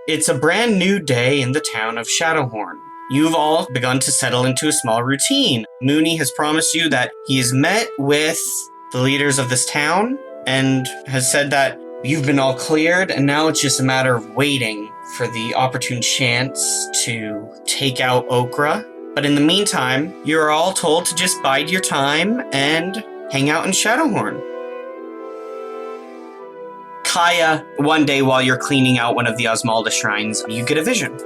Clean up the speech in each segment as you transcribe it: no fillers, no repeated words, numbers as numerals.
It's a brand new day in the town of Shadowhorn. You've all begun to settle into a small routine. Mooney has promised you that he has met with the leaders of this town and has said that you've been all cleared, and now it's just a matter of waiting for the opportune chance to take out Okra. But in the meantime, you're all told to just bide your time and hang out in Shadowhorn. Kaia, one day while you're cleaning out one of the Osmalda shrines, you get a vision.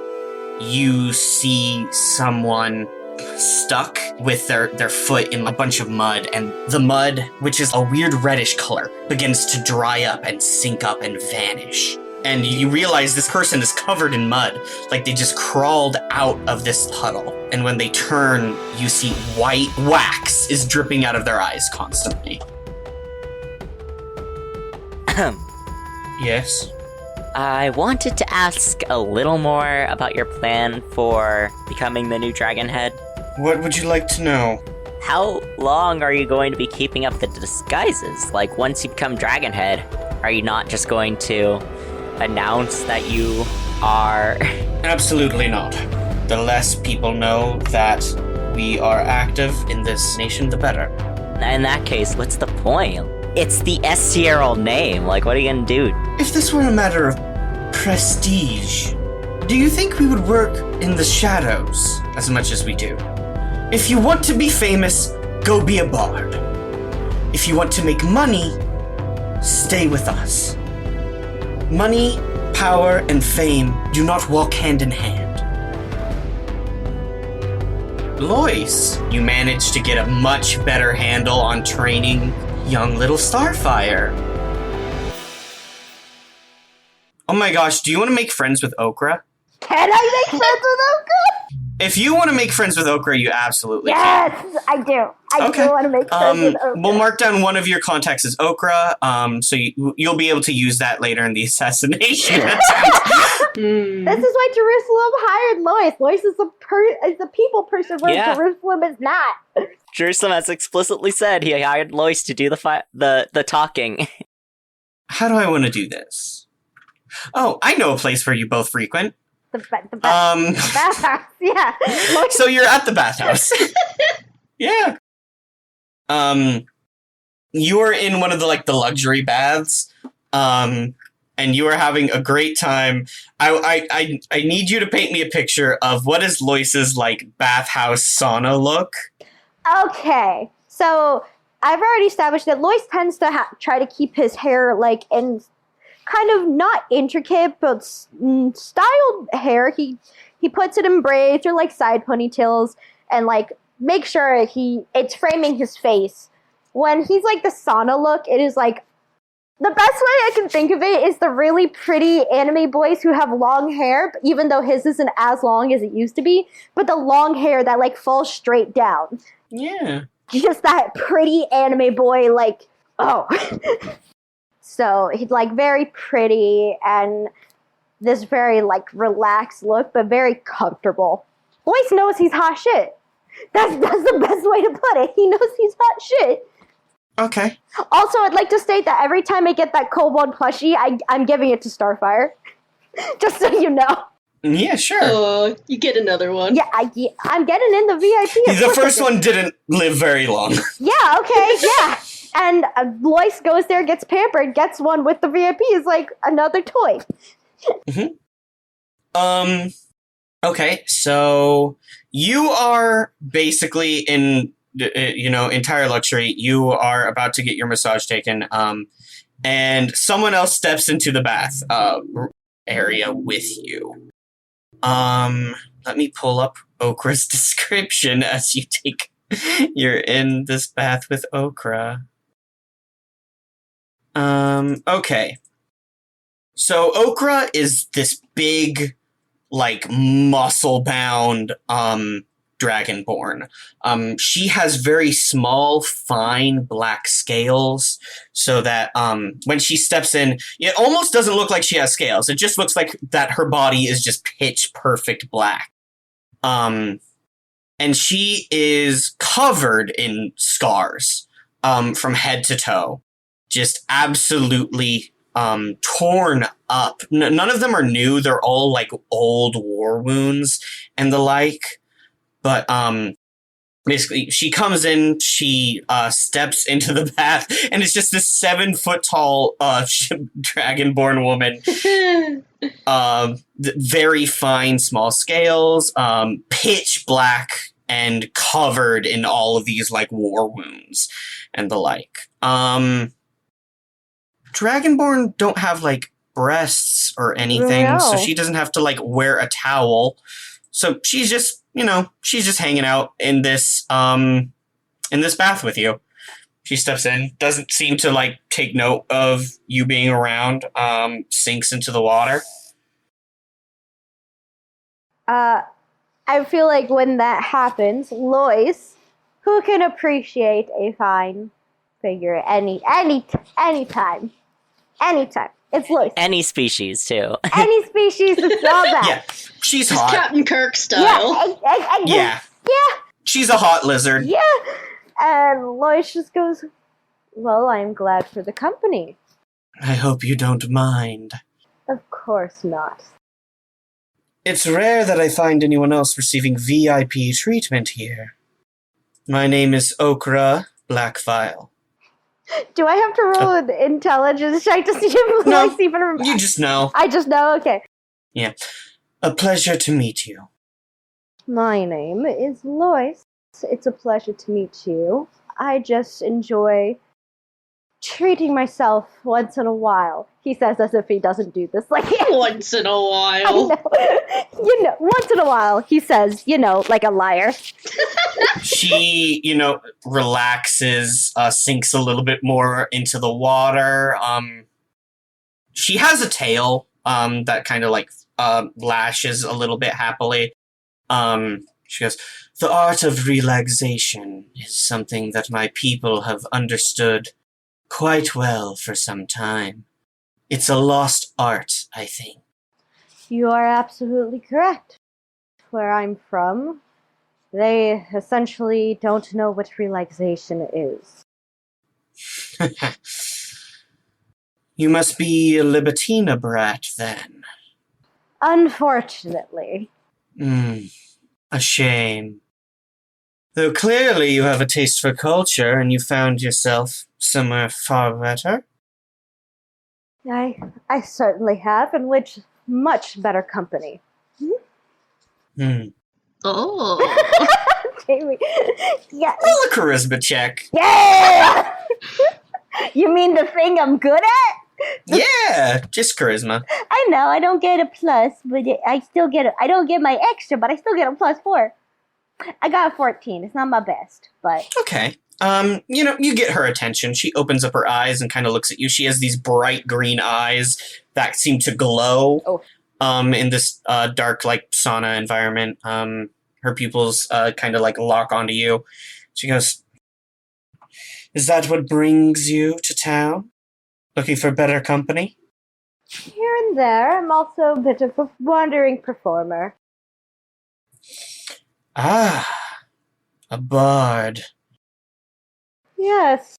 You see someone stuck with their foot in a bunch of mud, and the mud, which is a weird reddish color, begins to dry up and sink up and vanish. And you realize this person is covered in mud, like they just crawled out of this puddle. And when they turn, you see white wax is dripping out of their eyes constantly. Yes? I wanted to ask a little more about your plan for becoming the new Dragon Head. What would you like to know? How long are you going to be keeping up the disguises? Like, once you become Dragon Head, are you not just going to announce that you are... Absolutely not. The less people know that we are active in this nation, the better. In that case, what's the point? It's the S-tier name. Like, what are you gonna do? If this were a matter of prestige, do you think we would work in the shadows as much as we do? If you want to be famous, go be a bard. If you want to make money, stay with us. Money, power, and fame do not walk hand in hand. Lois, you managed to get a much better handle on training young little Starfire. Oh my gosh, do you want to make friends with Okra? Can I make friends with Okra? If you want to make friends with Okra, you absolutely Yes, can. I do. I Okay. do want to make friends with Okra. We'll mark down one of your contacts as Okra, so you'll be able to use that later in the assassination attempt. This is why Jerusalem hired Lois. Lois is a people person, whereas Yeah. Jerusalem is not. Jerusalem has explicitly said he hired Lois to do the talking. How do I want to do this? Oh, I know a place where you both frequent. The bathhouse, yeah. Lois, So you're at the bathhouse. Yeah. You are in one of the luxury baths, and you are having a great time. I need you to paint me a picture of what is Lois's bathhouse sauna look. okay, so I've already established that Lois tends to try to keep his hair in kind of not intricate but styled hair. He puts it in braids or side ponytails and make sure it's framing his face. When he's the sauna look, it is the best way I can think of it is the really pretty anime boys who have long hair, even though his isn't as long as it used to be, but the long hair that falls straight down. Yeah. Just that pretty anime boy, oh. So he's very pretty and this very relaxed look, but very comfortable. Lois knows he's hot shit. That's the best way to put it. He knows he's hot shit. Okay. Also, I'd like to state that every time I get that kobold plushie, I'm giving it to Starfire. Just so you know. Yeah, sure. Oh, you get another one. Yeah, I'm getting in the VIP. The first one didn't live very long. Yeah, okay, yeah. And Lois goes there, gets pampered, gets one with the VIP, is another toy. Mm-hmm. Okay, so you are basically in, entire luxury. You are about to get your massage taken, and someone else steps into the bath area with you. Let me pull up Okra's description as you you're in this bath with Okra. Okay. So Okra is this big, muscle-bound, dragonborn. She has very small, fine black scales, so that, when she steps in, it almost doesn't look like she has scales. It just looks like that her body is just pitch perfect black. And she is covered in scars, from head to toe. Just absolutely torn up. None of them are new. They're all like old war wounds and the like. But basically, she comes in, she steps into the bath, and it's just this 7-foot tall dragonborn woman. Very fine, small scales, pitch black, and covered in all of these like war wounds and the like. Dragonborn don't have like breasts or anything, so she doesn't have to like wear a towel. So she's just, she's just hanging out in this bath with you. She steps in, doesn't seem to like take note of you being around, sinks into the water. I feel like when that happens, Lois, who can appreciate a fine figure anytime. It's Lois. Any species, too. Any species, it's all that. Yeah, she's hot. Captain Kirk style. Yeah. She's a hot lizard. Yeah. And Lois just goes, well, I'm glad for the company. I hope you don't mind. Of course not. It's rare that I find anyone else receiving VIP treatment here. My name is Okra Blackfile. Do I have to roll an intelligence check to see if Lois even remembers? You just know. I just know, okay. Yeah. A pleasure to meet you. My name is Lois. It's a pleasure to meet you. I just enjoy treating myself once in a while. He says as if he doesn't do this. Like Once in a while. I know. Once in a while, he says, like a liar. She, relaxes, sinks a little bit more into the water. She has a tail that kind of like lashes a little bit happily. She goes, the art of relaxation is something that my people have understood quite well for some time. It's a lost art, I think. You are absolutely correct. Where I'm from, they essentially don't know what relaxation is. You must be a Libertina brat, then. Unfortunately. A shame. Though clearly you have a taste for culture and you found yourself somewhere far better. I certainly have, in which much better company. Oh. Jamie. Yeah. Roll a charisma check. Yeah! You mean the thing I'm good at? Yeah, just charisma. I know, I don't get a plus, but I still get I don't get my extra, but I still get a +4. I got a 14. It's not my best, but... Okay. You get her attention. She opens up her eyes and kind of looks at you. She has these bright green eyes that seem to glow in this dark, like, sauna environment. Her pupils kind of, like, lock onto you. She goes, is that what brings you to town? Looking for better company? Here and there, I'm also a bit of a wandering performer. Ah, a bard. Yes.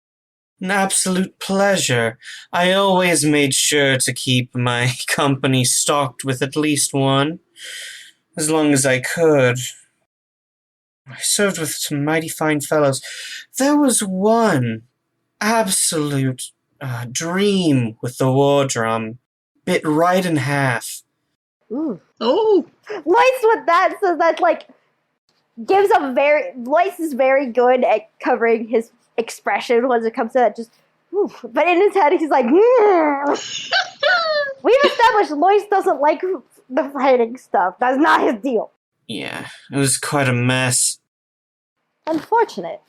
An absolute pleasure. I always made sure to keep my company stocked with at least one, as long as I could. I served with some mighty fine fellows. There was one absolute dream with the war drum, bit right in half. Ooh. Oh. Lois with that, so that, like, gives a very... Lois is very good at covering his expression when it comes to that, just... Oof. But in his head, he's like... We've established Lois doesn't like the fighting stuff. That's not his deal. Yeah, it was quite a mess. Unfortunate.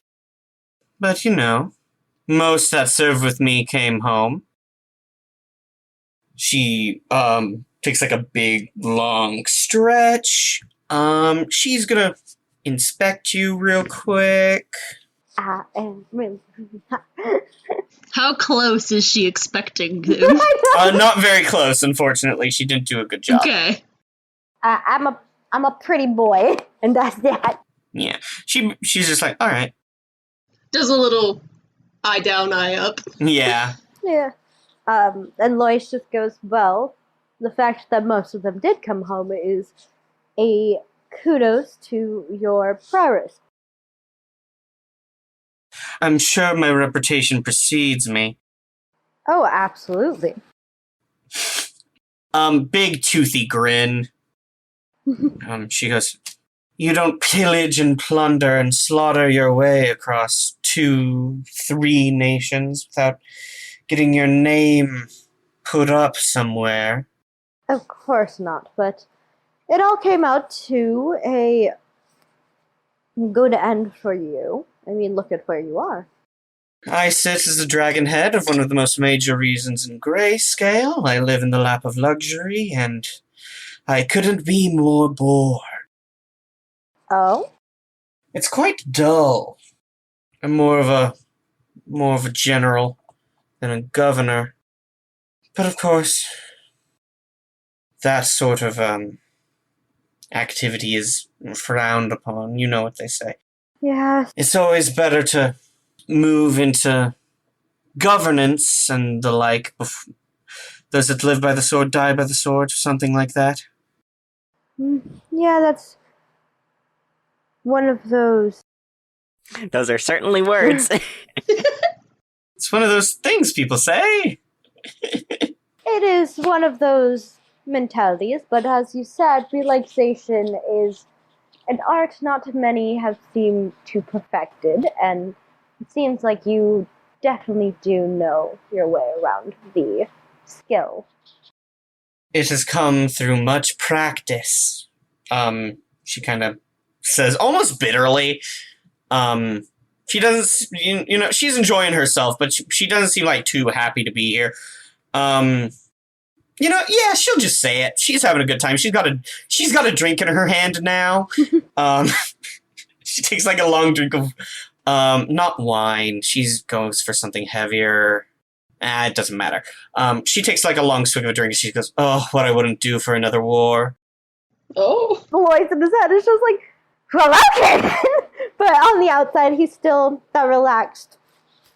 But, most that served with me came home. She, takes like a big, long stretch. She's gonna inspect you real quick. I am really... How close is she expecting him? Not very close, unfortunately. She didn't do a good job. Okay. I'm a pretty boy, and that's that. Yeah. She's just like, all right. Does a little eye down, eye up. Yeah. Yeah. And Lois just goes, well, the fact that most of them did come home is a kudos to your prowess. I'm sure my reputation precedes me. Oh, absolutely. Big toothy grin. She goes, you don't pillage and plunder and slaughter your way across 2, 3 nations without getting your name put up somewhere. Of course not, but it all came out to a good end for you. I mean, look at where you are. I sit as the dragon head of one of the most major regions in Grayscale. I live in the lap of luxury, and I couldn't be more bored. Oh? It's quite dull. I'm more of a general than a governor. But of course, that sort of activity is frowned upon. You know what they say. Yes. It's always better to move into governance and the like. Does it live by the sword, die by the sword, or something like that? Yeah, that's one of those. Those are certainly words. It's one of those things people say. It is one of those mentalities, but as you said, relaxation is an art not many have seemed to perfected, and it seems like you definitely do know your way around the skill. It has come through much practice. She kind of says, almost bitterly. She doesn't, you know, she's enjoying herself, but she doesn't seem like too happy to be here. You know, yeah, she'll just say it. She's having a good time. She's got a drink in her hand now. She takes like a long drink of, not wine. She goes for something heavier. It doesn't matter. She takes like a long swig of a drink and she goes, oh, what I wouldn't do for another war. Oh. The voice in his head is just like, well, okay then. But on the outside, he's still that relaxed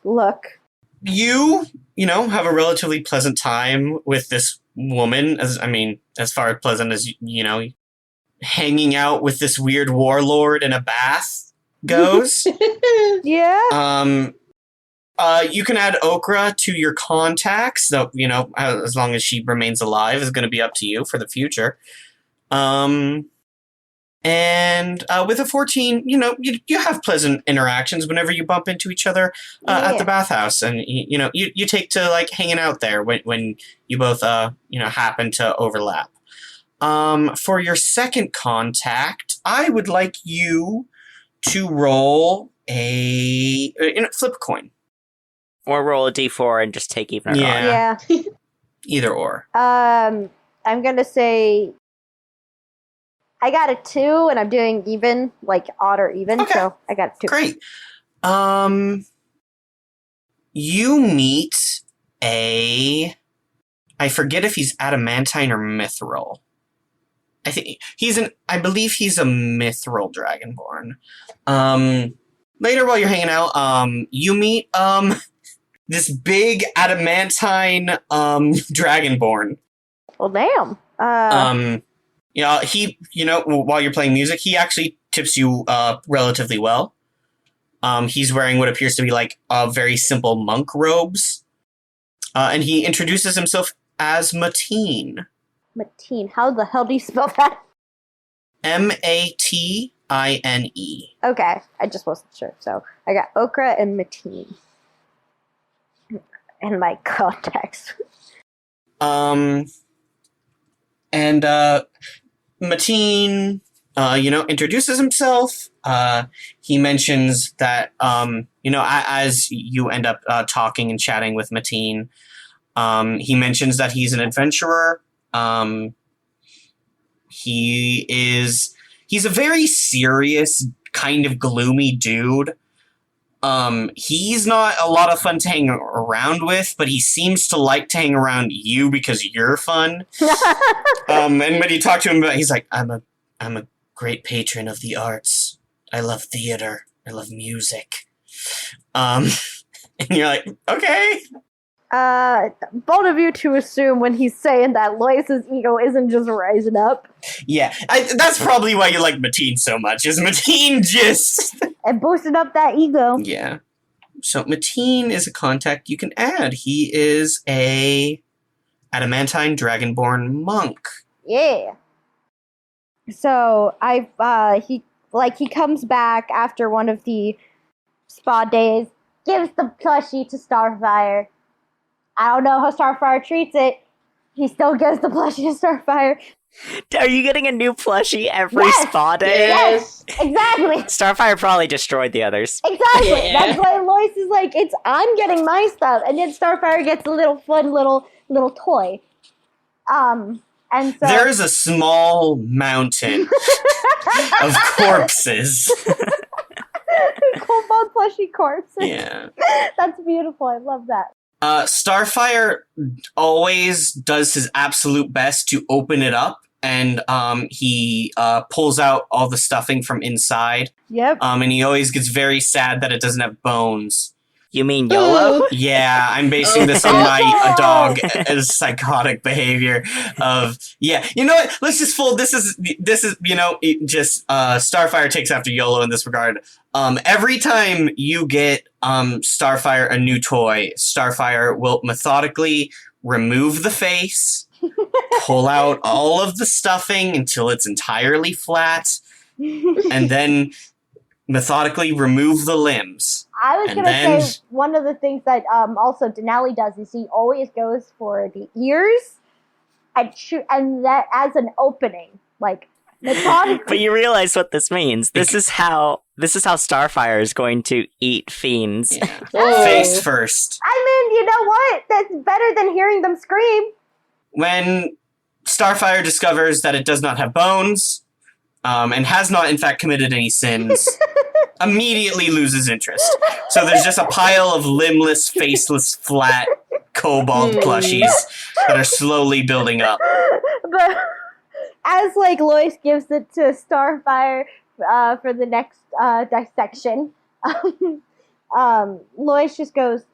look. You know, have a relatively pleasant time with this woman, as far as pleasant as, you know, hanging out with this weird warlord in a bath goes. Yeah. You can add Okra to your contacts, though, you know, as long as she remains alive is going to be up to you for the future. And with a 14, you know, you have pleasant interactions whenever you bump into each other at the bathhouse. And, you know, you take to, like, hanging out there when you both, you know, happen to overlap. For your second contact, I would like you to roll flip a coin. Or roll a d4 and just take even or odd. Yeah. Either or. I'm gonna say I got a 2, and I'm doing even, like odd or even. Okay. So I got a 2. Great. You meet I forget if he's adamantine or mithril. I believe he's a mithril dragonborn. Later while you're hanging out, you meet, this big adamantine, dragonborn. Well, damn. Yeah, he, you know, while you're playing music, he actually tips you, relatively well. He's wearing what appears to be like, very simple monk robes. And he introduces himself as Mateen. Mateen. How the hell do you spell that? Matine. Okay, I just wasn't sure. So I got Okra and Mateen in my contacts. And Mateen, you know, introduces himself. He mentions that, you know, as you end up talking and chatting with Mateen, he mentions that he's an adventurer. He's a very serious, kind of gloomy dude. He's not a lot of fun to hang around with, but he seems to like to hang around you because you're fun. And when you talk to him about, he's like, I'm a great patron of the arts. I love theater. I love music. And you're like, okay. bold of you to assume when he's saying that Lois's ego isn't just rising up. Yeah, that's probably why you like Mateen so much, is Mateen just... And boosting up that ego. Yeah. So Mateen is a contact you can add. He is a adamantine dragonborn monk. Yeah. So he comes back after one of the spa days, gives the plushie to Starfire. I don't know how Starfire treats it. He still gives the plushie to Starfire. Are you getting a new plushie every spa day? Yes, exactly. Starfire probably destroyed the others. Exactly. Yeah. That's why Lois is like, I'm getting my stuff, and then Starfire gets a little fun little toy. And so There is a small mountain of corpses. Cobalt plushie corpses. Yeah. That's beautiful. I love that. Starfire always does his absolute best to open it up, and he pulls out all the stuffing from inside. Yep. And he always gets very sad that it doesn't have bones. You mean YOLO? Yeah, I'm basing this on my dog as psychotic behavior of, yeah, you know what, let's just fold, this is, you know, Starfire takes after YOLO in this regard. Every time you get, Starfire a new toy, Starfire will methodically remove the face, pull out all of the stuffing until it's entirely flat, and then methodically remove the limbs. I was And going to then- say one of the things that also Denali does is he always goes for the ears and that as an opening, like methodically. But you realize what this means. This is how Starfire is going to eat fiends. Yeah. Oh. Face first. I mean, you know what? That's better than hearing them scream. When Starfire discovers that it does not have bones, and has not in fact committed any sins, immediately loses interest. So there's just a pile of limbless, faceless, flat kobold plushies that are slowly building up. But as like Lois gives it to Starfire for the next dissection, Lois just goes,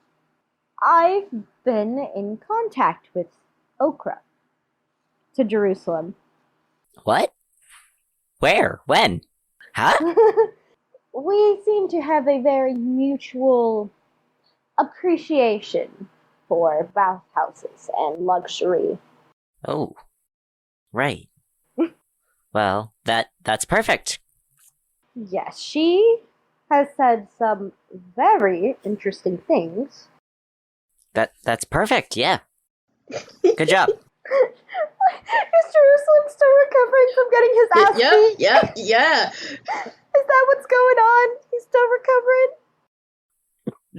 "I've been in contact with Okra to Jerusalem." What? Where? When? Huh? We seem to have a very mutual appreciation for bathhouses and luxury. Oh. Right. Well, that's perfect. Yes, she has said some very interesting things. That's perfect, yeah. Good job. Is Jerusalem still recovering from getting his ass beat? Yeah. Is that what's going on? He's still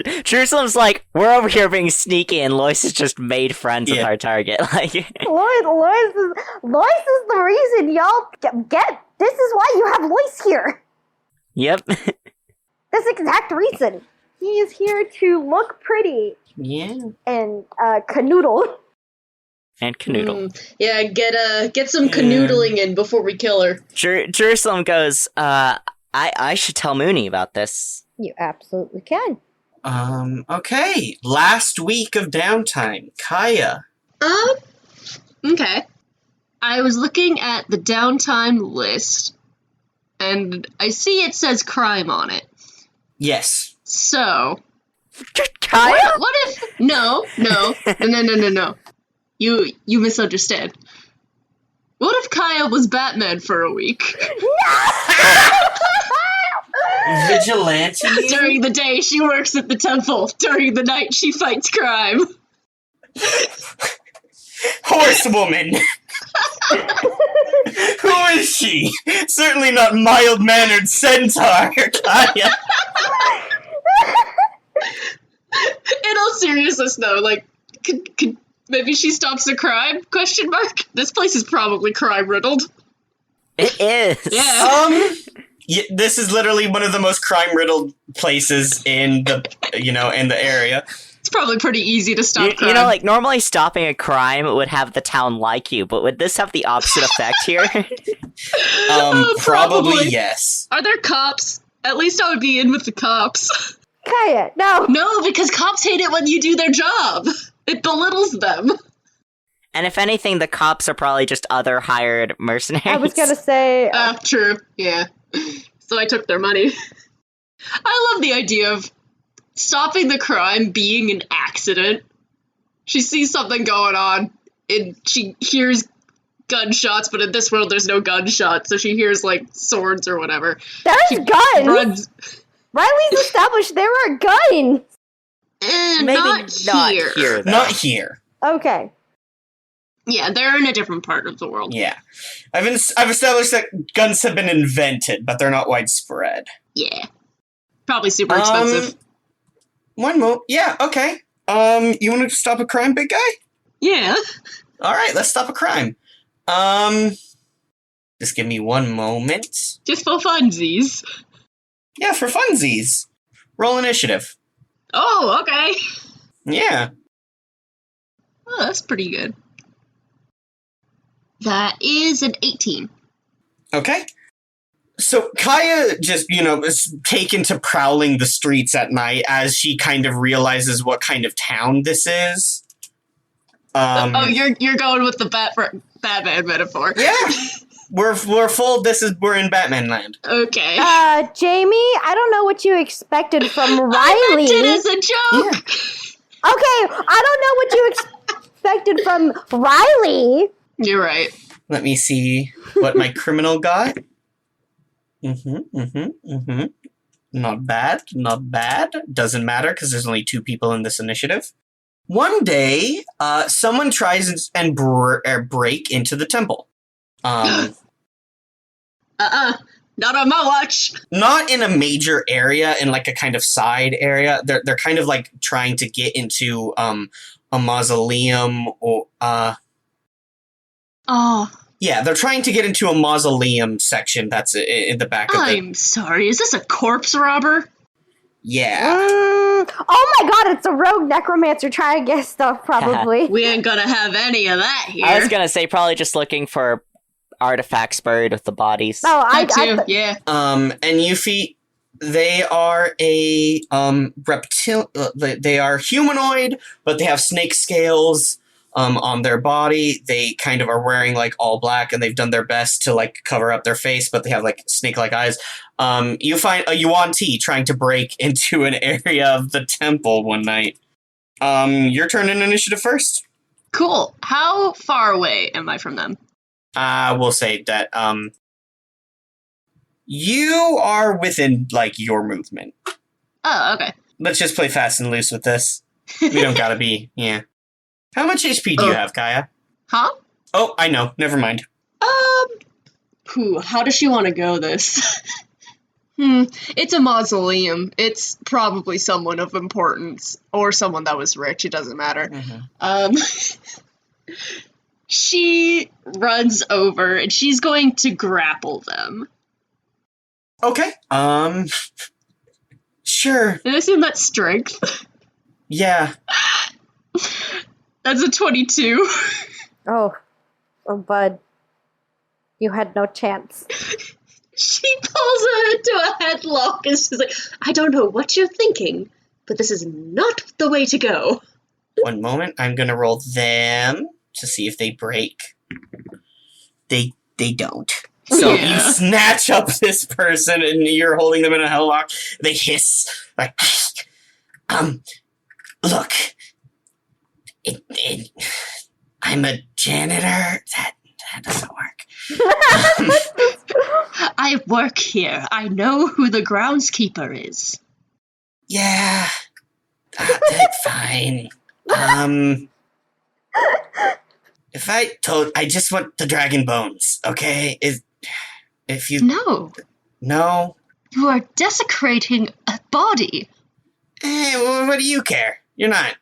recovering? Jerusalem's like, we're over here being sneaky, and Lois has just made friends with Yeah. our target. Like, Lois is the reason y'all get. This is why you have Lois here. yep. This exact reason. He is here to look pretty Yeah. and canoodle. And Canoodle. Yeah, get some canoodling in before we kill her. Jerusalem goes, I should tell Mooney about this. You absolutely can. Okay. Last week of downtime. Kaia. Okay. I was looking at the downtime list, and I see it says crime on it. Yes. So, Kaia? what if... No. You misunderstand. What if Kaia was Batman for a week? Vigilante? During the day, she works at the temple. During the night, she fights crime. Horsewoman! Who is she? Certainly not mild-mannered centaur, Kaia. In all seriousness, though, like, could maybe she stops the crime? Question mark. This place is probably crime riddled. It is. Yeah. Yeah, this is literally one of the most crime-riddled places in the, in the area. It's probably pretty easy to stop crime. You know, like, normally stopping a crime would have the town like you, but would this have the opposite effect here? Probably yes. Are there cops? At least I would be in with the cops. Kaia, no. No, because cops hate it when you do their job. It belittles them. And if anything, the cops are probably just other hired mercenaries. I was gonna say, True. Yeah. So I took their money. I love the idea of stopping the crime being an accident. She sees something going on, and she hears gunshots, but in this world there's no gunshots, so she hears, like, swords or whatever. there's guns! Runs. Riley's established there are guns! Maybe Not here. though. Not here. Okay. Yeah, they're in a different part of the world. Yeah. I've established that guns have been invented, but they're not widespread. Yeah. Probably super expensive. One more. Yeah, okay. You want to stop a crime, big guy? Yeah. All right, let's stop a crime. Just give me one moment. Just for funsies. Yeah, for funsies. Roll initiative. Oh, okay. Yeah. Oh, that's pretty good. That is an 18. Okay. So Kaia just, is taken to prowling the streets at night as she kind of realizes what kind of town this is. You're going with the Batman metaphor. Yeah. We're we're in Batman land. Okay. Jamie, I don't know what you expected from Riley. I meant it as a joke. Yeah. Okay, I don't know what you expected from Riley. You're right. Let me see what my criminal got. Not bad. Doesn't matter because there's only 2 people in this initiative. One day, someone tries and break into the temple. Not on my watch. Not in a major area, in like a kind of side area. They're kind of like trying to get into a mausoleum or Oh. Yeah, they're trying to get into a mausoleum section that's in the back of the... I'm sorry, is this a corpse robber? Yeah. Oh my god, it's a rogue necromancer trying to get stuff, probably. We ain't gonna have any of that here. I was gonna say probably just looking for artifacts buried with the bodies. Oh, That too, yeah. And Yuffie, they are a they are humanoid, but they have snake scales on their body. They kind of are wearing like all black, and they've done their best to like cover up their face, but they have like snake-like eyes. You find a Yuan Ti trying to break into an area of the temple one night. Your turn in initiative first. Cool. How far away am I from them? We'll say that you are within like your movement. Oh, okay. Let's just play fast and loose with this. We don't gotta be, yeah. How much HP do you have, Kaia? Huh? Oh, I know. Never mind. How does she want to go this? It's a mausoleum. It's probably someone of importance, or someone that was rich, it doesn't matter. She runs over, and she's going to grapple them. Okay. Sure. And I assume that's strength. Yeah. That's a 22. Oh, bud. You had no chance. She pulls her into a headlock and she's like, I don't know what you're thinking, but this is not the way to go. One moment. I'm gonna roll them to see if they break. They don't. So Yeah. you snatch up this person and you're holding them in a headlock. They hiss like, look, I'm a janitor. That doesn't work. I work here. I know who the groundskeeper is. Yeah, that's fine. If I just want the dragon bones, okay? If you... No? You are desecrating a body. Well, what do you care? You're not...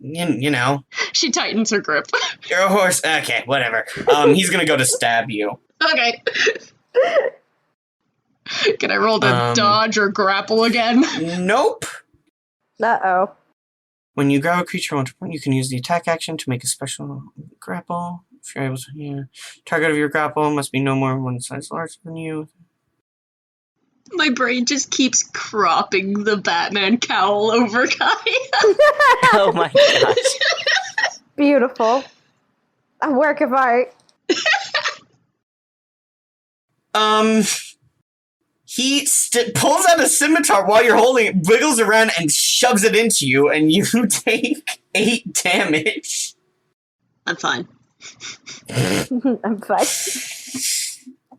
You know. She tightens her grip. You're a horse. Okay, whatever. He's gonna go to stab you. Okay. Can I roll to dodge or grapple again? Nope. Uh-oh. When you grab a creature onto point, you can use the attack action to make a special grapple. If you're able to, yeah. Target of your grapple must be no more than one size larger than you. My brain just keeps cropping the Batman cowl over Kaia. Oh my gosh. Beautiful. A work of art. He pulls out a scimitar while you're holding it, wiggles around, and shoves it into you, and you take 8 damage. I'm fine. I'm fine.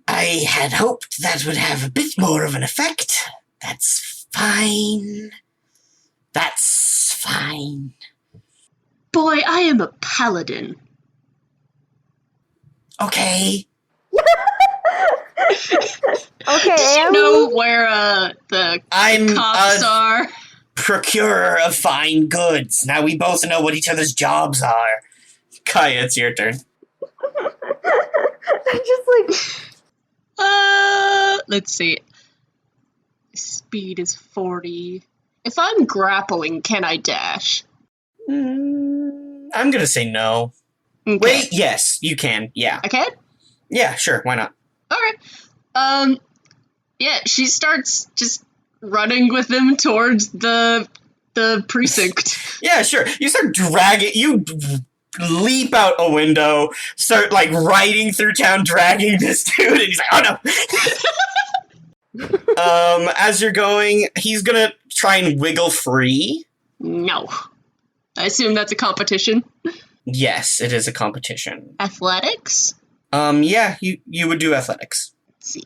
I had hoped that would have a bit more of an effect. That's fine. That's fine. Boy, I am a paladin. Okay. Okay, Does she know where the I'm cops are? procurer of fine goods. Now we both know what each other's jobs are. Kaia, it's your turn. I'm just like, Let's see. Speed is 40. If I'm grappling, can I dash? I'm gonna say no. Okay. Wait, yes, you can. Yeah. I can? Yeah, sure, why not? Okay. Yeah, she starts just running with him towards the precinct. Yeah, sure. You start dragging, you leap out a window, start, like, riding through town, dragging this dude, and he's like, oh no! As you're going, he's gonna try and wiggle free. No. I assume that's a competition. Yes, it is a competition. Athletics? Yeah, you would do athletics. Let's see.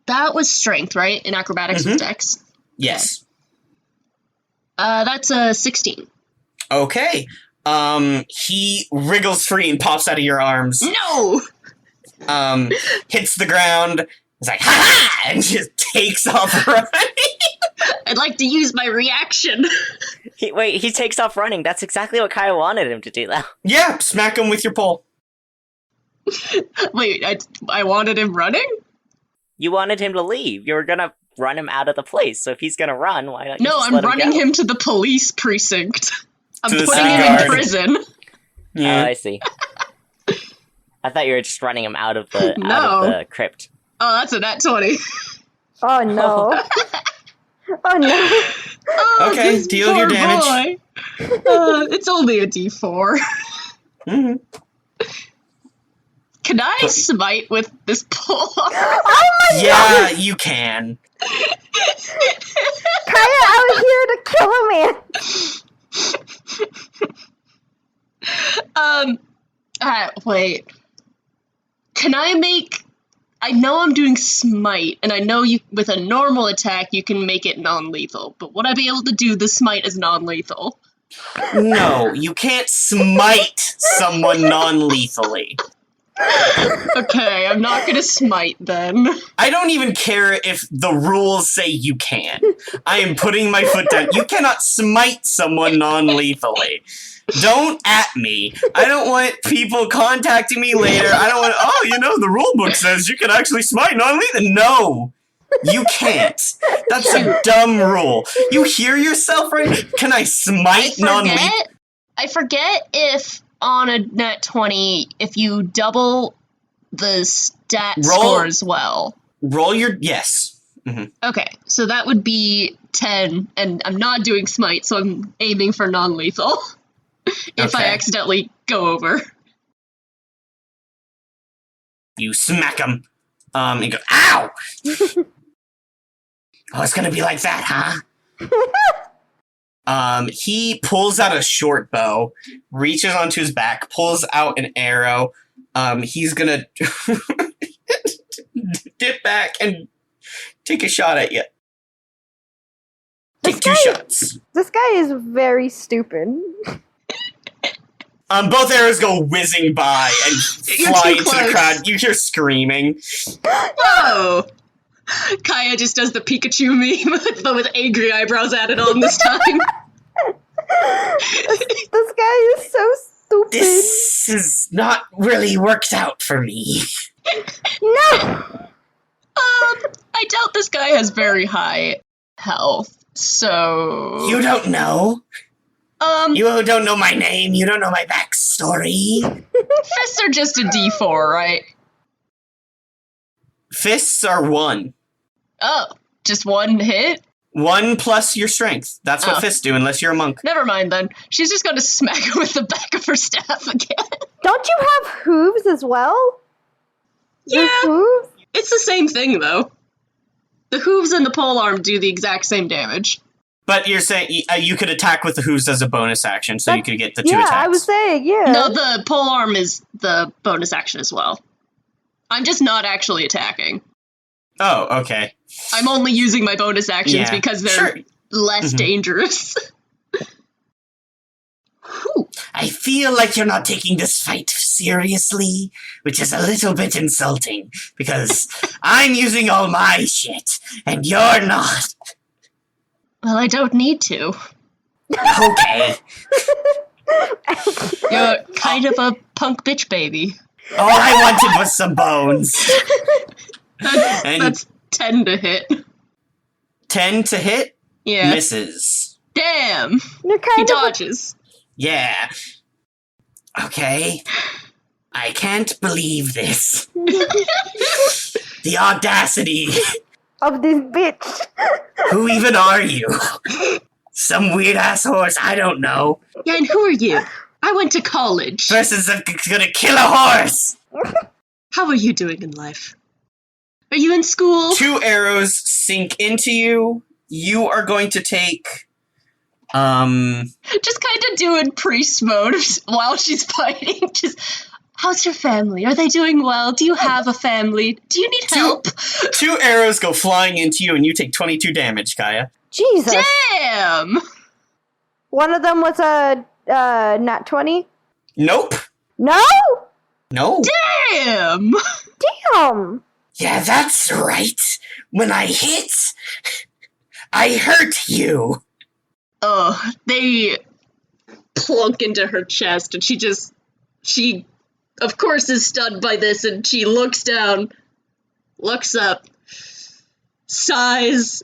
That was strength, right? In acrobatics with dex? Yes. That's a 16. Okay. He wriggles free and pops out of your arms. No! Hits the ground. He's like, ha-ha! And just takes off running. I'd like to use my reaction. He takes off running. That's exactly what Kaia wanted him to do, though. Yeah, smack him with your pole. Wait, I wanted him running? You wanted him to leave. You were gonna run him out of the place. So if he's gonna run, why not? No, I'm running him to the police precinct. I'm To the putting him guard. in prison. Yeah. Oh, I see. I thought you were just running him out of the crypt. Oh, that's a nat 20. oh no. Oh no. Oh, Okay, this deal your poor damage. boy. It's only a d4. Mm-hmm. Can I smite with this pole? Oh my Yeah, you can. Kaia out here to kill a man. Wait. Can I make... I know I'm doing smite, and I know you with a normal attack you can make it non-lethal, but would I be able to do the smite as non-lethal? No, you can't smite someone non-lethally. Okay, I'm not gonna smite then. I don't even care if the rules say you can. I am putting my foot down. You cannot smite someone non-lethally. Don't at me. I don't want people contacting me later. I don't want, the rule book says you can actually smite non-lethal. No, you can't. That's a dumb rule. You hear yourself, right? Can I smite non-lethal? I forget if on a net 20, if you double the stat score as well. Roll your, yes. Mm-hmm. Okay, so that would be 10, and I'm not doing smite, so I'm aiming for non-lethal. If I Okay. accidentally go over. You smack him. And go, ow! Oh, it's gonna be like that, huh? He pulls out a short bow, reaches onto his back, pulls out an arrow. He's gonna dip back and take a shot at you. Take two shots. This guy is very stupid. Both arrows go whizzing by and You're fly too into the close. crowd. You hear screaming. Oh! Kaia just does the Pikachu meme, but with angry eyebrows added on this time. This guy is so stupid. This is not really worked out for me. No! I doubt this guy has very high health, so... You don't know. You don't know my name. You don't know my backstory. Fists are just a d4, right? Fists are 1. Oh, just one hit? 1 plus your strength. That's what fists do, unless you're a monk. Never mind then. She's just going to smack her with the back of her staff again. Don't you have hooves as well? Yeah. The hooves? It's the same thing, though. The hooves and the polearm do the exact same damage. But you're saying you could attack with the hooves as a bonus action, so you could get the 2 attacks. Yeah, I was saying, yeah. No, the polearm is the bonus action as well. I'm just not actually attacking. Oh, okay. I'm only using my bonus actions because they're less dangerous. I feel like you're not taking this fight seriously, which is a little bit insulting, because I'm using all my shit, and you're not. Well, I don't need to. Okay. You're kind of a punk bitch baby. All I wanted was some bones. That's 10 to hit. 10 to hit? Yeah. Misses. Damn. You're He kind of dodges. Yeah. Okay. I can't believe this. The audacity. of this bitch. Who even are you? Some weird ass horse, I don't know. Yeah, and who are you? I went to college. Person's gonna kill a horse! How are you doing in life? Are you in school? 2 arrows sink into you. You are going to take... Just kind of doing priest mode while she's fighting. Just, how's your family? Are they doing well? Do you have a family? Do you need help? 2 arrows go flying into you, and you take 22 damage, Kaia. Jesus. Damn! One of them was a nat 20? Nope. No? No. Damn! Damn. Yeah, that's right. When I hit, I hurt you. Oh, they plunk into her chest, and she, of course, is stunned by this, and she looks down, looks up, sighs,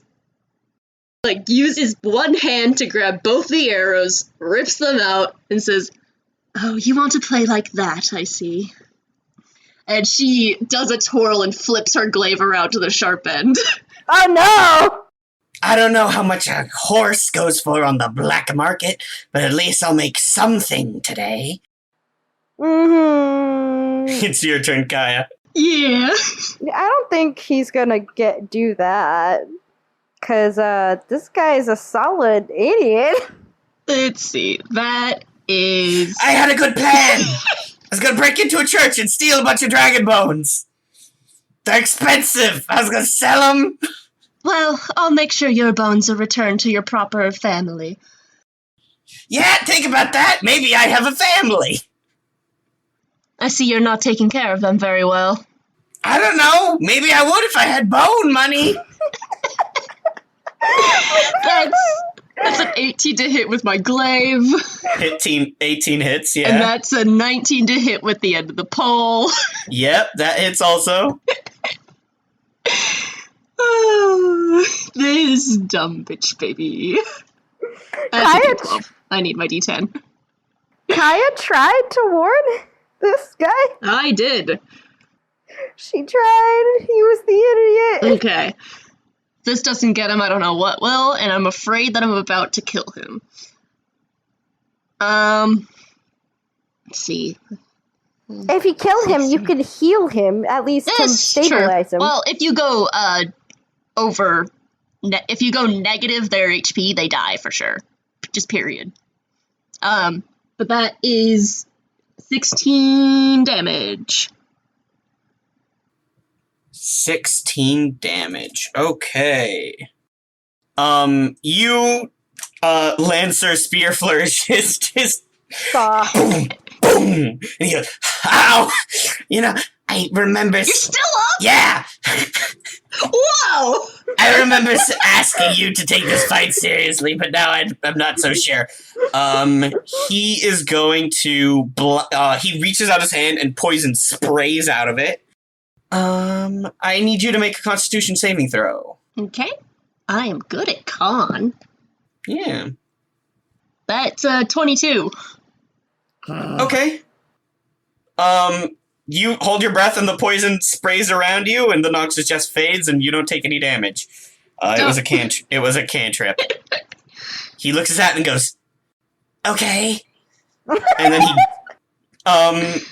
like, uses one hand to grab both the arrows, rips them out, and says, "Oh, you want to play like that, I see." And she does a twirl and flips her glaive around to the sharp end. Oh no! I don't know how much a horse goes for on the black market, but at least I'll make something today. Mm-hmm. It's your turn, Kaia. Yeah. I don't think he's gonna do that. Cause this guy is a solid idiot. Let's see. That is... I had a good plan! I was gonna break into a church and steal a bunch of dragon bones. They're expensive. I was gonna sell them. Well, I'll make sure your bones are returned to your proper family. Yeah, think about that. Maybe I have a family. I see you're not taking care of them very well. I don't know. Maybe I would if I had bone money. That's an 18 to hit with my glaive. 18 hits, yeah. And that's a 19 to hit with the end of the pole. Yep, that hits also. Oh, this dumb bitch baby. That's a D12. I need my D10. Kaia tried to warn this guy. I did. She tried. He was the idiot. Okay. If this doesn't get him, I don't know what will, and I'm afraid that I'm about to kill him. Let's see. If you kill him, you can heal him, at least to stabilize him. Well, if you go if you go negative their HP, they die for sure. Just period. But that is 16 damage. 16 damage. Okay. You, Lancer Spear Flourish just Stop. boom, boom. And he goes, ow! You know, I remember... You're still up? Yeah! Wow! I remember asking you to take this fight seriously, but now I'm not so sure. He is going to... he reaches out his hand and poison sprays out of it. I need you to make a Constitution saving throw. Okay. I am good at con. Yeah. That's 22. Okay. You hold your breath and the poison sprays around you and the Noxus just fades and you don't take any damage. It was a cantrip. He looks at that and goes, okay. And then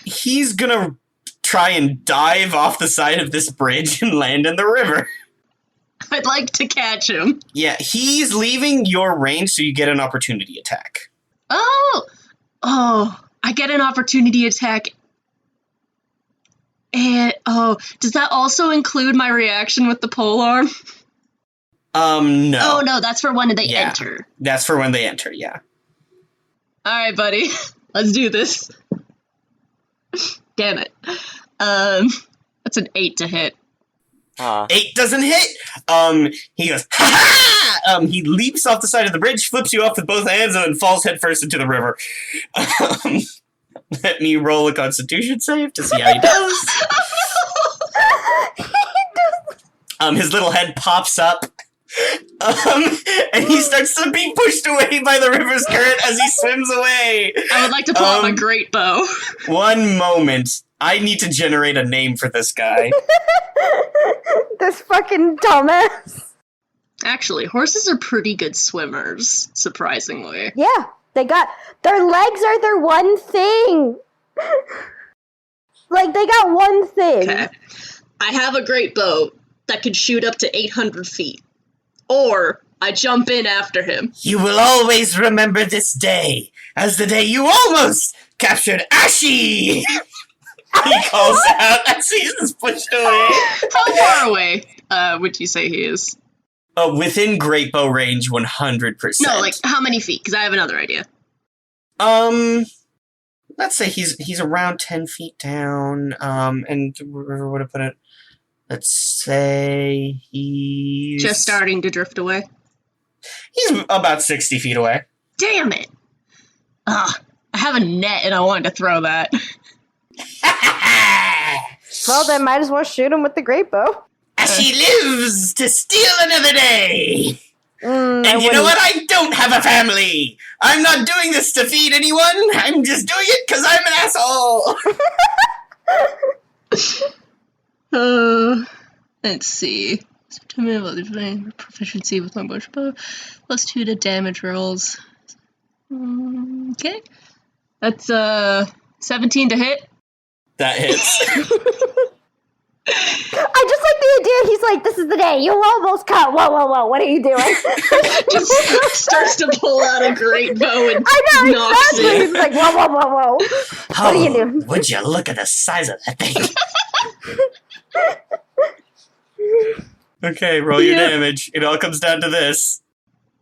he's gonna try and dive off the side of this bridge and land in the river. I'd like to catch him. Yeah, he's leaving your range, so you get an opportunity attack. Oh, I get an opportunity attack. And, does that also include my reaction with the polearm? No. Oh, no, that's for when they enter. That's for when they enter, yeah. Alright, buddy. Let's do this. Damn it. That's an 8 to hit. 8 doesn't hit. He goes, ha ha! He leaps off the side of the bridge, flips you off with both hands, and then falls headfirst into the river. Let me roll a Constitution save to see how he does. His little head pops up. And he starts to be pushed away by the river's current as he swims away. I would like to pull out my great bow. One moment. I need to generate a name for this guy. This fucking dumbass. Actually, horses are pretty good swimmers, surprisingly. Yeah, their legs are their one thing. Like, they got one thing. Okay. I have a great bow that can shoot up to 800 feet. Or I jump in after him. You will always remember this day as the day you almost captured Ashee! He calls out as he's pushed away. How far away would you say he is? Within great bow range, 100%. No, like, how many feet? Because I have another idea. Let's say he's around 10 feet down, and where would I put it? Let's say he's... Just starting to drift away? He's about 60 feet away. Damn it! I have a net and I wanted to throw that. Well, then might as well shoot him with the great bow. She lives to steal another day! And you know wouldn't- what? I don't have a family! I'm not doing this to feed anyone! I'm just doing it because I'm an asshole! Let's see. Proficiency with my bush bow. +2 to damage rolls. Okay. That's 17 to hit. That hits. I just like the idea. He's like, this is the day. You almost cut. Whoa. What are you doing? Just starts to pull out a great bow and I know, knocks exactly. it. He's like, whoa. What are you doing? Would you look at the size of that thing? Okay, roll your damage. It all comes down to this.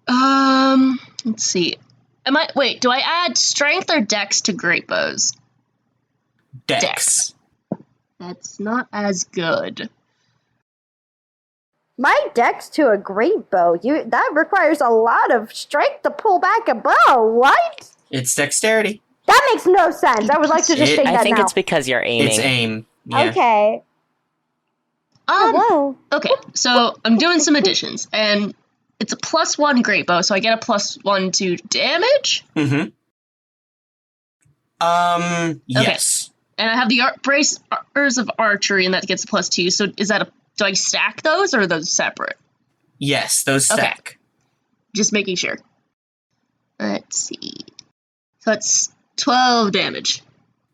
Let's see. Do I add strength or dex to great bows? Dex. That's not as good. My dex to a great bow. That requires a lot of strength to pull back a bow. What? It's dexterity. That makes no sense. I would like to just think that I think now. it's because you're aiming. It's aim. Yeah. Okay. Whoa. Okay, so I'm doing some additions, and it's a +1 great bow, so I get a +1 to damage? Mm-hmm. Yes. And I have the bracers of archery, and that gets a +2, so do I stack those, or are those separate? Yes, those stack. Just making sure. Let's see. So that's 12 damage.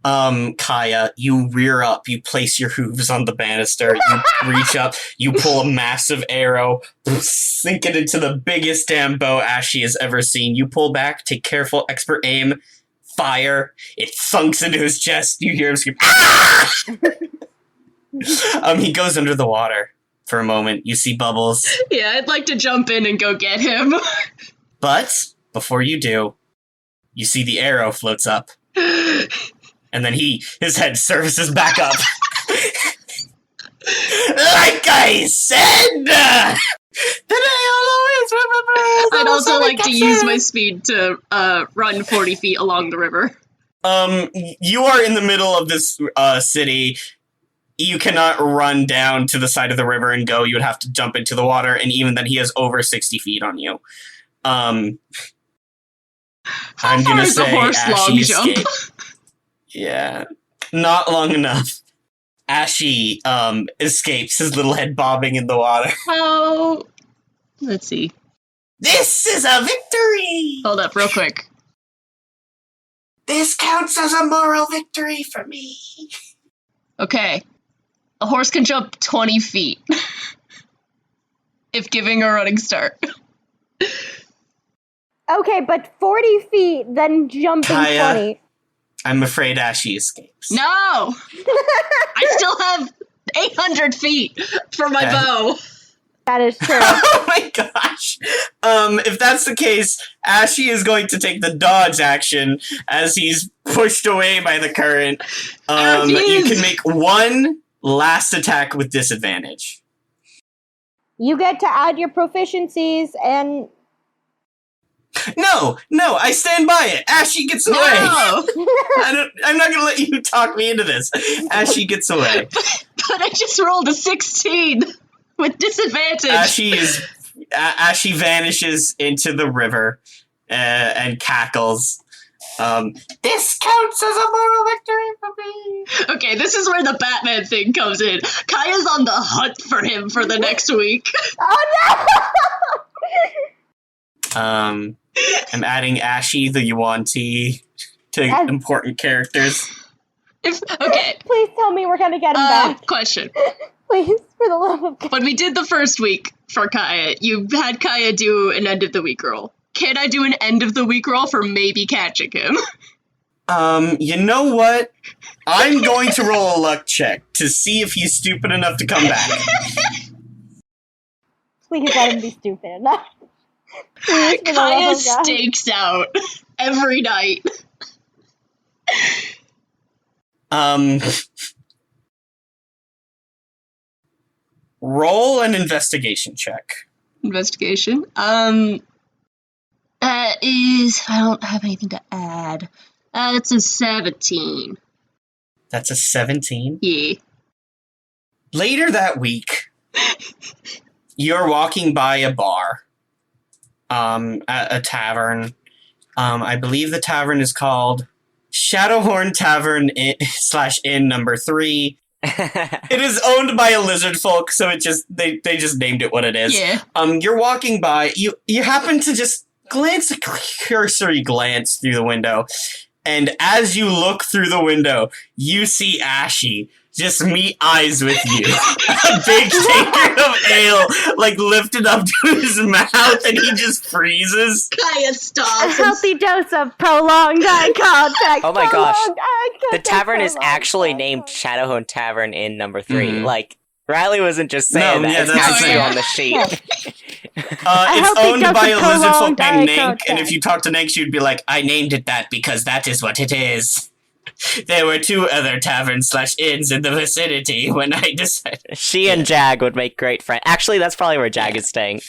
Kaia, you rear up, you place your hooves on the banister, you reach up, you pull a massive arrow, sink it into the biggest damn bow Ashee has ever seen. You pull back, take careful, expert aim, fire, it thunks into his chest, you hear him scream, ah! He goes under the water for a moment, you see bubbles. Yeah, I'd like to jump in and go get him. But, before you do, you see the arrow floats up. And then his head surfaces back up. Like I said! That I always remember. I'd also like to use my speed to run 40 feet along the river. You are in the middle of this city. You cannot run down to the side of the river and go. You would have to jump into the water, and even then he has over 60 feet on you. How I'm far gonna is a say horse long Ashee jump? escaped. Yeah, not long enough. Ashee escapes, his little head bobbing in the water. Oh, let's see. This is a victory! Hold up, real quick. This counts as a moral victory for me. Okay. A horse can jump 20 feet. If giving a running start. Okay, but 40 feet, then jumping Kaia. 20. I'm afraid Ashee escapes. No! I still have 800 feet for my Okay. bow. That is true. Oh my gosh! If that's the case, Ashee is going to take the dodge action as he's pushed away by the current. You refuse. can make one last attack with disadvantage. You get to add your proficiencies and... No, I stand by it. Ashee gets away. No! I'm not going to let you talk me into this. Ashee gets away. But I just rolled a 16 with disadvantage. Ashee vanishes into the river and cackles. This counts as a moral victory for me. Okay, this is where the Batman thing comes in. Kaia's on the hunt for him for the next week. Oh no! I'm adding Ashee the Yuan-Ti to important characters. Okay. Please tell me we're gonna get him back. Question. Please, for the love of God. When we did the first week for Kaia, you had Kaia do an end of the week roll. Can I do an end of the week roll for maybe catching him? You know what? I'm going to roll a luck check to see if he's stupid enough to come back. Please let him be stupid enough. Please, for the love Kaia of God. stakes out every night. Roll an investigation check. Investigation. That is... I don't have anything to add. That's a 17. That's a 17. Yeah. Later that week, you're walking by a bar, at a tavern. I believe the tavern is called Shadowhorn Tavern /Inn number 3. It is owned by a lizard folk, so they just named it what it is. Yeah. You're walking by, you happen to just glance a cursory glance through the window, and as you look through the window, you see Ashee just meet eyes with you. A big tankard of ale, lifted up to his mouth, and he just freezes. Kaia A stops. healthy dose of prolonged eye contact. Oh my gosh. Prolonged eye The contact, tavern is prolonged actually eye named contact. Shadowhorn Tavern Inn number 3. Mhm. Riley wasn't just saying No, that. yeah, It's that's actually the thing. on the sheet. It's healthy owned dose by of a lizard folk prolonged eye named Nank, and contact. if you talk to Nank, she'd be like, I named it that because that is what it is. There were 2 other taverns /inns in the vicinity when I decided. She and Jag would make great friends. Actually, that's probably where Jag is staying.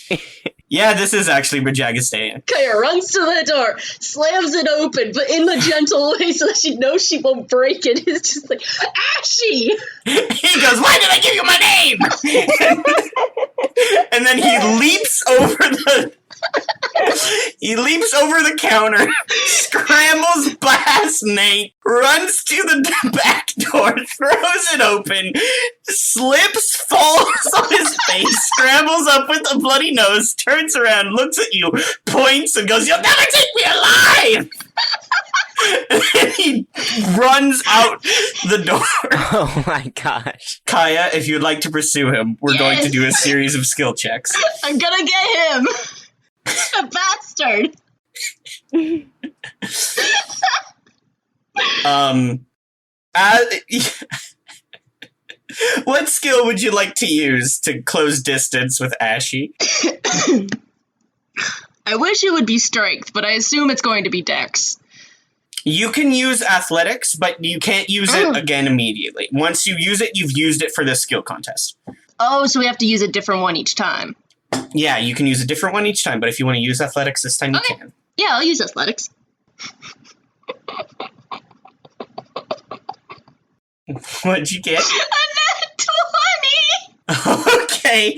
Yeah, this is actually where Jag is staying. Kaia runs to the door, slams it open, but in the gentle way so that she knows she won't break it. It's just like, Ashee! He goes, why did I give you my name? And then he leaps over the counter, scrambles past Nate, runs to the back door, throws it open, slips, falls on his face, scrambles up with a bloody nose, turns around, looks at you, points, and goes, you'll never take me alive! And then he runs out the door. Oh my gosh. Kaia, if you'd like to pursue him, we're going to do a series of skill checks. I'm gonna get him! A bastard! What skill would you like to use to close distance with Ashee? I wish it would be strength, but I assume it's going to be dex. You can use athletics, but you can't use it again immediately. Once you use it, you've used it for the skill contest. Oh, so we have to use a different one each time. Yeah, you can use a different one each time, but if you want to use athletics this time, you Okay. can. Yeah, I'll use athletics. What'd you get? A nat 20! Okay,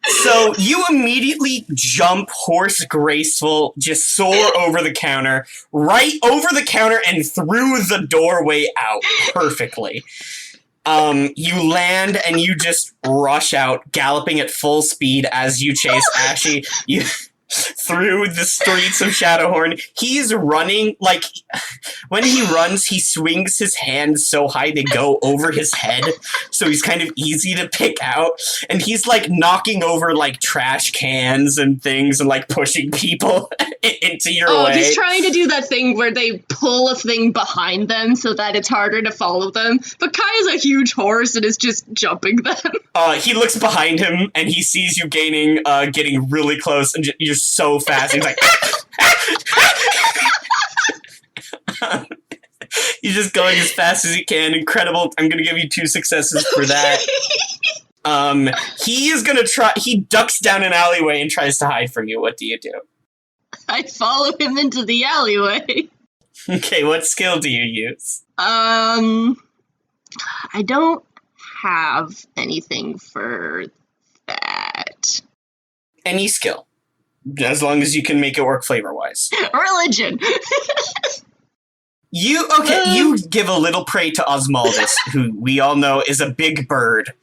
so you immediately jump horse graceful, just soar over the counter, right over the counter and through the doorway out perfectly. You land and you just rush out, galloping at full speed as you chase Ashee. You through the streets of Shadowhorn. He's running, like, when he runs, he swings his hands so high they go over his head, so he's kind of easy to pick out, and he's, like, knocking over, like, trash cans and things and, like, pushing people into your way. He's trying to do that thing where they pull a thing behind them so that it's harder to follow them, but Kaia's a huge horse and is just jumping them. He looks behind him, and he sees you getting really close, and you're so fast. He's like, he's just going as fast as he can. Incredible. I'm going to give you 2 successes for that. He is going to try. He ducks down an alleyway and tries to hide from you. What do you do? I follow him into the alleyway. Okay, what skill do you use? I don't have anything for that. Any skill. As long as you can make it work flavor-wise. Religion! You give a little prey to Osmaldus, who we all know is a big bird.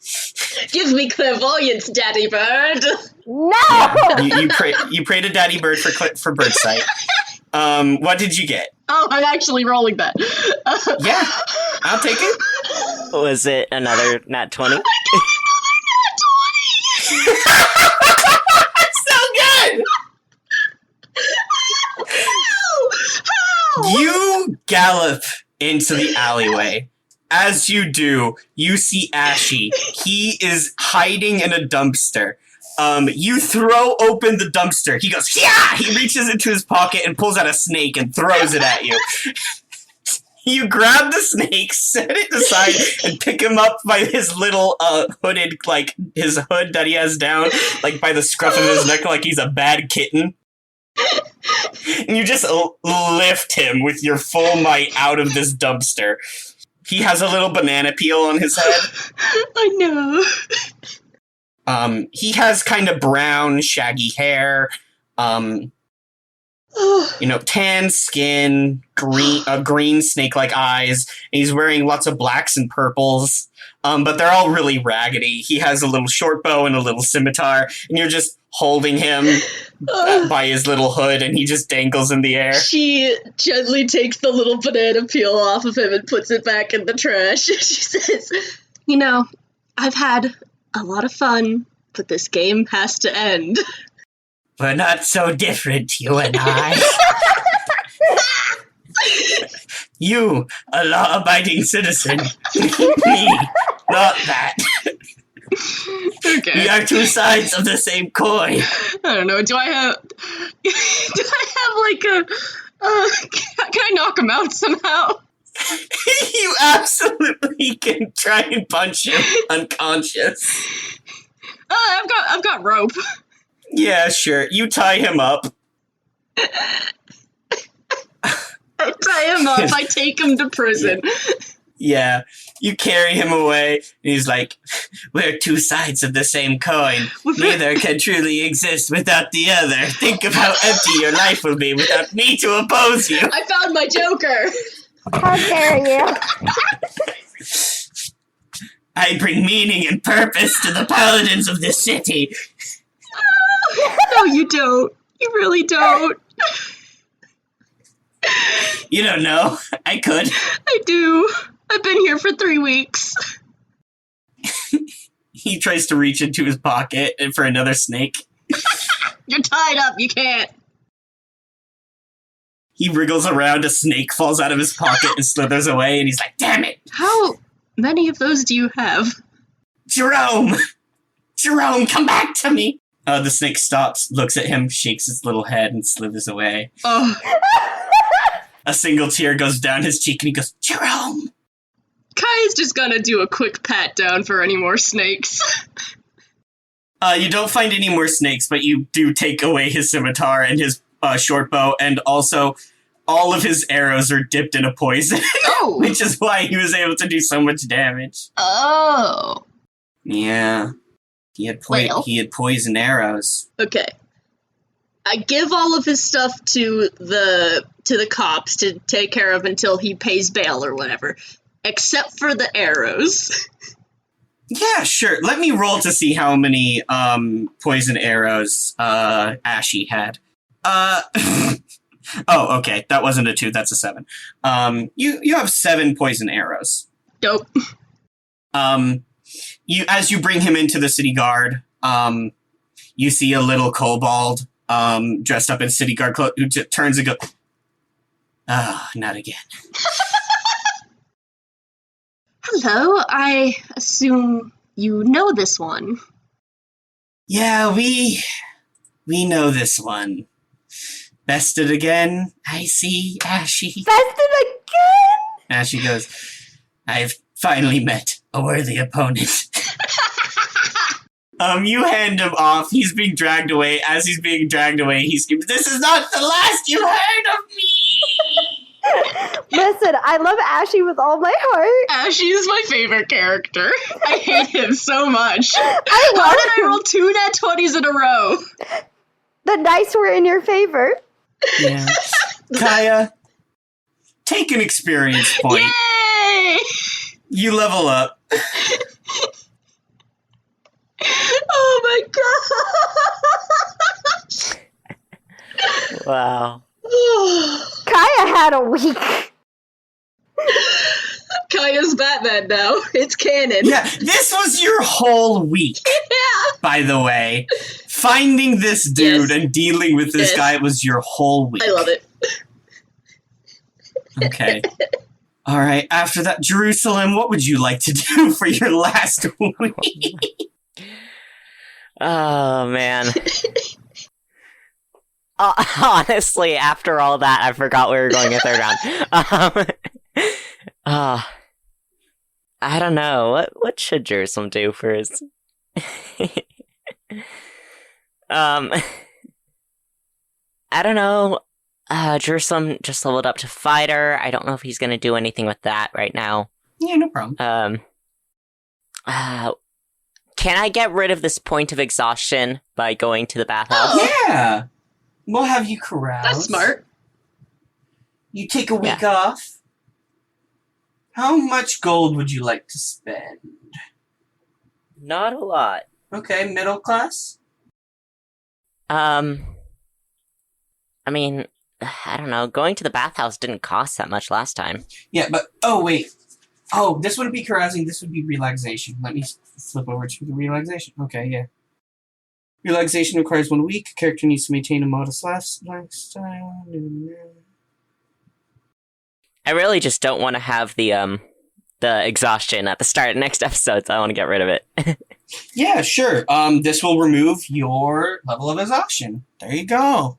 Give me clairvoyance, Daddy Bird! No! Yeah, you pray to Daddy Bird for bird sight. What did you get? Oh, I'm actually rolling that. Yeah, I'll take it. Was it another nat 20? I got another nat 20! So good! How? You gallop into the alleyway. As you do, you see Ashee. He is hiding in a dumpster. You throw open the dumpster. He goes, yeah! He reaches into his pocket and pulls out a snake and throws it at you. You grab the snake, set it aside, and pick him up by his little hooded, like, his hood that he has down, like, by the scruff of his neck like he's a bad kitten. And you just lift him with your full might out of this dumpster. He has a little banana peel on his head. I know. He has kind of brown, shaggy hair, tan skin, green snake-like eyes, and he's wearing lots of blacks and purples, but they're all really raggedy. He has a little short bow and a little scimitar, and you're just holding him by his little hood, and he just dangles in the air. She gently takes the little banana peel off of him and puts it back in the trash. She says, I've had a lot of fun, but this game has to end. We're not so different, you and I. You, a law-abiding citizen. Me, not that. Okay. We are 2 sides of the same coin. I don't know, do I have like a, can I knock him out somehow? You absolutely can try and punch him unconscious. I've got rope. Yeah, sure. You tie him up. I tie him up. I take him to prison. Yeah. You carry him away, and he's like, we're 2 sides of the same coin. Neither can truly exist without the other. Think of how empty your life will be without me to oppose you. I found my Joker. How dare you? I bring meaning and purpose to the paladins of this city. No, you don't. You really don't. You don't know. I could. I do. I've been here for 3 weeks. He tries to reach into his pocket for another snake. You're tied up. You can't. He wriggles around, a snake falls out of his pocket and slithers away, and he's like, damn it! How many of those do you have? Jerome! Jerome, come back to me! The snake stops, looks at him, shakes its little head, and slithers away. Oh. A single tear goes down his cheek, and he goes, Jerome! Kai's just gonna do a quick pat down for any more snakes. You don't find any more snakes, but you do take away his scimitar and his short bow, and also all of his arrows are dipped in a poison. Oh! Which is why he was able to do so much damage. Oh. Yeah. He had poison arrows. Okay. I give all of his stuff to the cops to take care of until he pays bail or whatever. except for the arrows. Yeah, sure. Let me roll to see how many poison arrows Ashee had. Oh, okay. That wasn't a 2, that's a 7. You have 7 poison arrows. Dope. As you bring him into the city guard, you see a little kobold dressed up in city guard clothes who turns and goes, not again. Hello, I assume you know this one. Yeah, we know this one. Bested again, I see, Ashee. Bested again? Ashee goes, I've finally met a worthy opponent. You hand him off. He's being dragged away. As he's being dragged away, he screams, "This is not the last you heard of me!" Listen, I love Ashee with all my heart. Ashee is my favorite character. I hate him so much. I How love did I him. roll 2 nat 20s in a row? The dice were in your favor. Yeah. Kaia, take an experience point. Yay! You level up. Oh my god! Wow. Kaia had a week. Kaia's Batman now. It's canon. Yeah, this was your whole week, Yeah. by the way. Finding this dude Yes. and dealing with this Yes. guy was your whole week. I love it. Okay. All right, after that, Jerusalem, what would you like to do for your last week? Oh, man. Honestly, after all that, I forgot we were going a third round. I don't know. What should Jerusalem do for his... I don't know. Jerusalem just leveled up to fighter. I don't know if he's gonna do anything with that right now. Yeah, no problem. Can I get rid of this point of exhaustion by going to the bathhouse? Oh. Yeah. We'll have you carouse. That's smart. You take a week off. How much gold would you like to spend? Not a lot. Okay, middle class? I mean, I don't know. Going to the bathhouse didn't cost that much last time. Yeah, but... Oh, wait. Oh, this wouldn't be carousing, this would be relaxation. Let me flip over to the relaxation. Okay, yeah. Relaxation requires 1 week. Character needs to maintain a modest lifestyle. I really just don't want to have the exhaustion at the start of next episode, so I want to get rid of it. Yeah, sure. This will remove your level of exhaustion. There you go.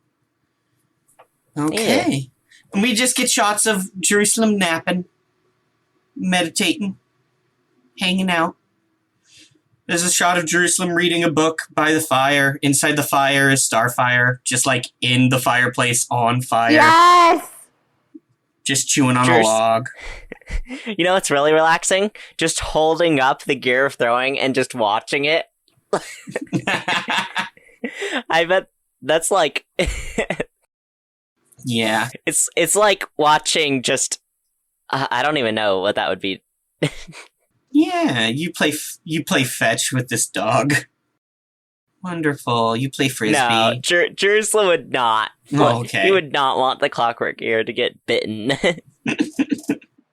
Okay. Yeah. And we just get shots of Jerusalem napping, meditating, hanging out. There's a shot of Jerusalem reading a book by the fire. Inside the fire is Starfire, just like in the fireplace on fire. Yes! Just chewing on a log. You know what's really relaxing? Just holding up the gear of throwing and just watching it. I bet that's like... Yeah. It's like watching just... I don't even know what that would be. Yeah, you play fetch with this dog. Wonderful. You play frisbee. No, Jerusalem would not. Oh, okay. He would not want the clockwork gear to get bitten.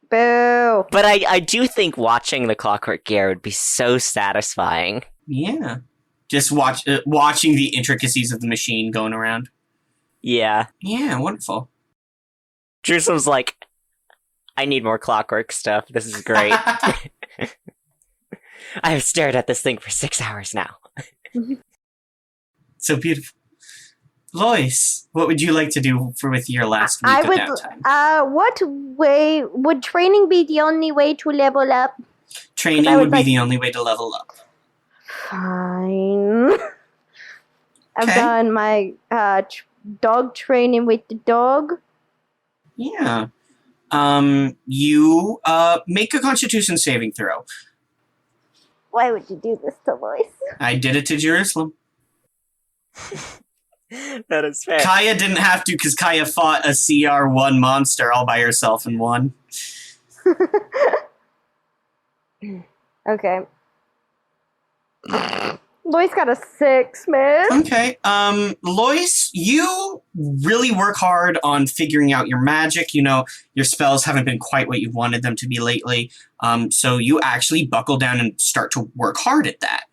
Boo. But I do think watching the clockwork gear would be so satisfying. Yeah. Just watching the intricacies of the machine going around. Yeah. Yeah, wonderful. Jerusalem's like, I need more clockwork stuff. This is great. I have stared at this thing for 6 hours now. So beautiful. Lois, what would you like to do with your last week of downtime? What way would training be the only way to level up? Training would be the only way to level up. Fine. I've Okay. done my dog training with the dog. Yeah. You make a Constitution saving throw. Why would you do this to Lois? I did it to Jerusalem. That is fair. Kaia didn't have to because Kaia fought a CR1 monster all by herself and won. Okay. Lois got a 6, man. Okay. Lois, you really work hard on figuring out your magic. You know, your spells haven't been quite what you wanted them to be lately. So you actually buckle down and start to work hard at that.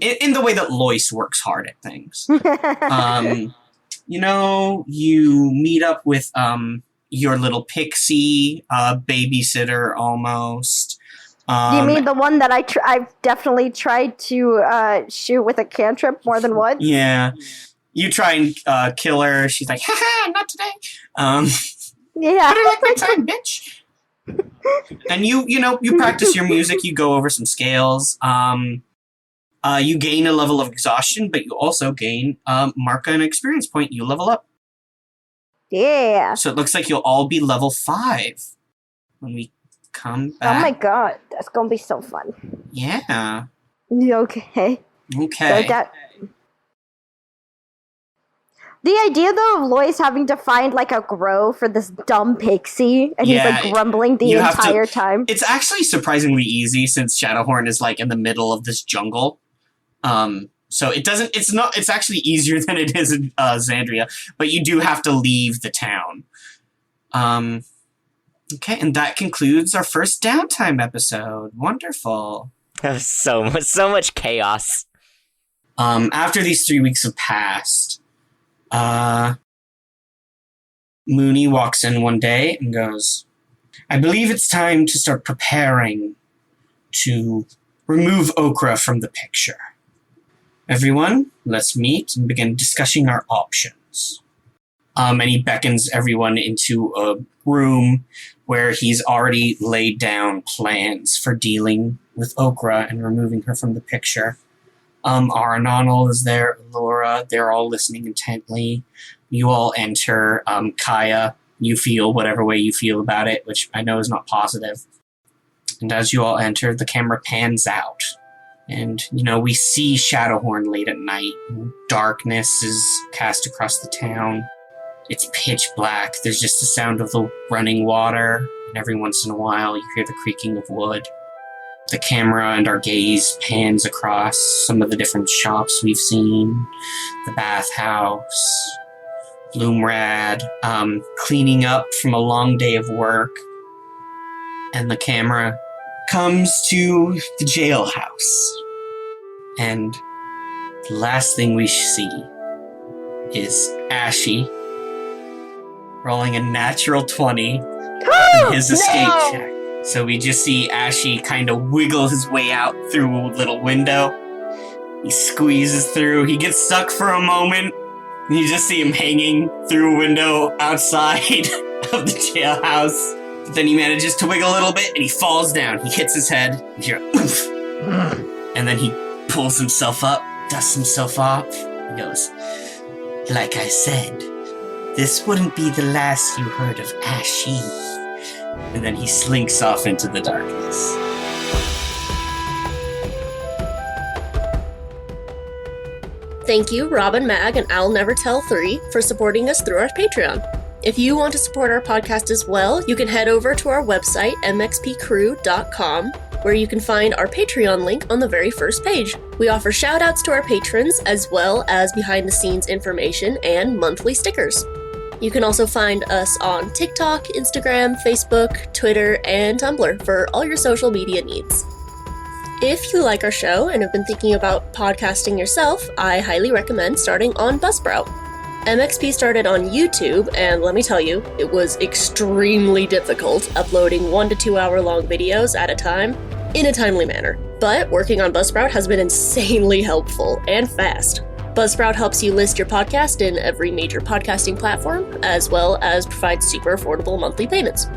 In the way that Lois works hard at things. You know, you meet up with your little pixie babysitter almost. Do you mean the one that I've definitely tried to shoot with a cantrip more than once? Yeah. You try and kill her. She's like, haha, not today. Yeah. Better like my time, bitch. And you practice your music. You go over some scales. You gain a level of exhaustion, but you also gain mark an experience point. You level up. Yeah. So it looks like you'll all be level 5 when we come back. Oh my god, that's gonna be so fun. Yeah. Okay. Okay. So the idea though of Lois having to find like a grow for this dumb pixie, and he's like grumbling the entire time. It's actually surprisingly easy since Shadowhorn is like in the middle of this jungle. So it's actually easier than it is in Xandria, but you do have to leave the town. Okay, and that concludes our first downtime episode. Wonderful. So much chaos. After these 3 weeks have passed, Mooney walks in one day and goes, I believe it's time to start preparing to remove Okra from the picture. Everyone, let's meet and begin discussing our options. And he beckons everyone into a room where he's already laid down plans for dealing with Okra and removing her from the picture. Aranonal is there, Laura, they're all listening intently. You all enter. Kaia, you feel whatever way you feel about it, which I know is not positive. And as you all enter, the camera pans out. And, we see Shadowhorn late at night. Darkness is cast across the town. It's pitch black. There's just the sound of the running water. And every once in a while, you hear the creaking of wood. The camera and our gaze pans across some of the different shops we've seen. The bathhouse, Bloomrad, cleaning up from a long day of work. And the camera comes to the jailhouse. And the last thing we see is Ashee rolling a natural 20 in his escape check. So we just see Ashee kind of wiggle his way out through a little window. He squeezes through. He gets stuck for a moment. And you just see him hanging through a window outside of the jailhouse. But then he manages to wiggle a little bit, and he falls down. He hits his head. You hear oof. And then he pulls himself up, dusts himself off. He goes, like I said, this wouldn't be the last you heard of Ashee. And then he slinks off into the darkness. Thank you, Robin Mag and I'll Never Tell 3 for supporting us through our Patreon. If you want to support our podcast as well, you can head over to our website, mxpcrew.com, where you can find our Patreon link on the very first page. We offer shoutouts to our patrons, as well as behind-the-scenes information and monthly stickers. You can also find us on TikTok, Instagram, Facebook, Twitter, and Tumblr for all your social media needs. If you like our show and have been thinking about podcasting yourself, I highly recommend starting on Buzzsprout. MXP started on YouTube, and let me tell you, it was extremely difficult uploading 1 to 2 hour long videos at a time in a timely manner. But working on Buzzsprout has been insanely helpful and fast. Buzzsprout helps you list your podcast in every major podcasting platform, as well as provide super affordable monthly payments.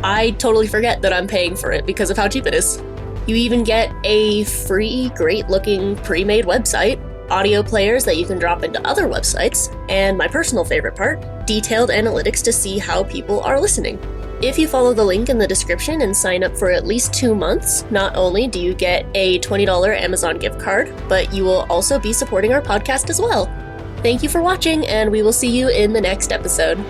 I totally forget that I'm paying for it because of how cheap it is. You even get a free, great-looking, pre-made website, audio players that you can drop into other websites, and my personal favorite part, detailed analytics to see how people are listening. If you follow the link in the description and sign up for at least 2 months, not only do you get a $20 Amazon gift card, but you will also be supporting our podcast as well. Thank you for watching, and we will see you in the next episode.